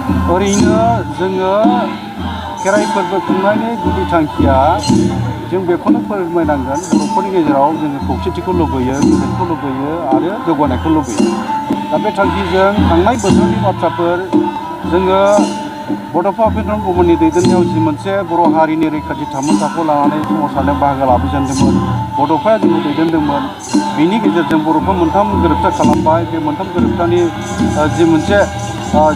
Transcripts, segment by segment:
ओरैनो जोङो खेराइ फोरबो खुंनायनि गुदि थांखिया जों बेखौनो फोरमायनांगोन बर'फोरनि गेजेराव जोङो खौसेथिखौ लुबैयो, गोजोनखौ लुबैयो आरो जौगानायखौ लुबैयो। दा बे थांखिजों थांनाय बोसोरनि बाथ्राफोर जोङो बड'फा उपेन्द्र ब्रह्मनि दैदेननायाव जि मोनसे बर' हारिनि रैखाथि थामोनथाखौ लानानै सोमावसारनायाव बाहागो लाबोजेनदोंमोन, बड'फाया जोंखौ दैदेनदोंमोन। बिनि गेजेरजों बर'फ्रा मोनथाम गोरोबथा खालामबाय। बे मोनथाम गोरोबथानि जि मोनसे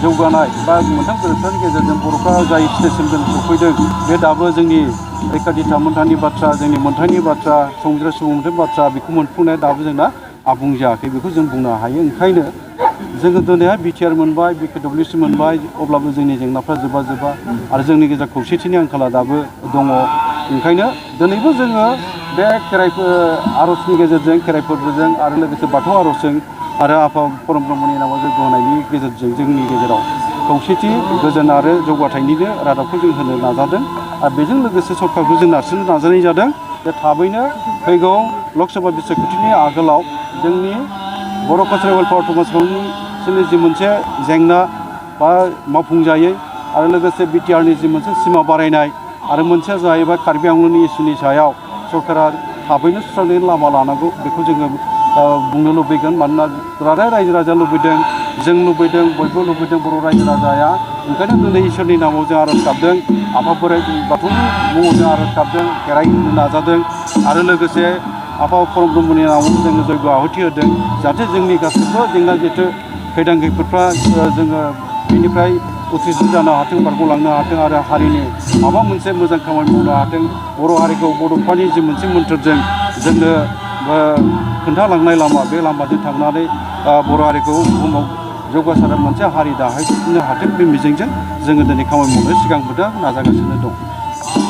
जौगानाय बा मोनथाम गोरोबथानि गेजेरजों बर'फ्रा जाय स्टेजसिम जों सफैदों, बे दाबो जोंनि रैखाथि थामोनथानि बाथ्रा, जोंनि मोनथायनि बाथ्रा, संबिजिर सुबुं मोनथायनि बाथ्रा, बेखौ मोनफुंनाया दाबो जोंना आबुं जायाखै, बेखौ जों बुंनो हायो। ओंखायनो जोङो दिनैहाय बिटिआर मोनबाय, बिकेडब्लिउसि मोनबाय, अब्लाबो जोंनि जेंनाफ्रा जोबा आरो जोंनि गेजेराव खौसेथिनि आंखाला दाबो दङ। ओंखायनो दिनैबो जोङो बे खेराइ आर'जनि गेजेरजों, खेराइ फोरबोजों आरो लोगोसे बाथौ आर'जजों आरो आफा परम ब्रह्मनि नामाव जयग' होनायनि गेजेरजों जोंनि गेजेराव खौसेथि, गोजोन आरो जौगाथायनिनो रादाबखौ जों होनो नाजादों। आरो बेजों लोगोसे सरकारखौ जों नारसिननो नाजानाय जादों जे थाबैनो फैगौ लकसभा बिसायख'थिनि आगोलाव जोंनि बर' कालसारेल वेलफेयार काउन्सिलनि जि मोनसे जेंना बा मावफुंजायै आरो लोगोसे बिटिआरनि जि मोनसे सिमा बारायनाय आरो मोनसेया जाहैबाय कार्बि आंलंनि इस्युनि सायाव सरकारा थाबैनो सुस्रांनायनि लामा लानांगौ, बेखौ जोङो बुंनो लुबैगोन। मानोना रायजो राजाया लुबैदों, जों लुबैदों, बयबो लुबैदों बर' रायजो राजाया। ओंखायनो दिनै इसोरनि नामाव जों आर'ज गाबदों, आफा बोराइ बाथौनि मुङाव जों आर'ज गाबदों, खेराइ होनो नाजादों आरो लोगोसे आफा परम ब्रह्मनि नामाव जोङो जयग' आहुति होदों। जाहाथे जोंनि गासैबो जेंना जेथो खैदां खैफोदफ्रा जोङो बेनिफ्राय उथ्रिसार जानो हाथों, बारग'लांनो हाथों आरो हारिनि माबा मोनसे मोजां खामानि मावनो हाथों। बर' हारिखौ बड'फानि जि मोनसे मोन्थोरजों जोंनो खोन्थालांनाय लामा, बे लामाजों थांनानै बर' हारिखौ बुहुमाव जौगासार मोनसे हारि दाहैनो हाथों, बे मिजिंजों जोङो दिनै खामानि मावनो सिगांबोदों, नाजागासिनो दं।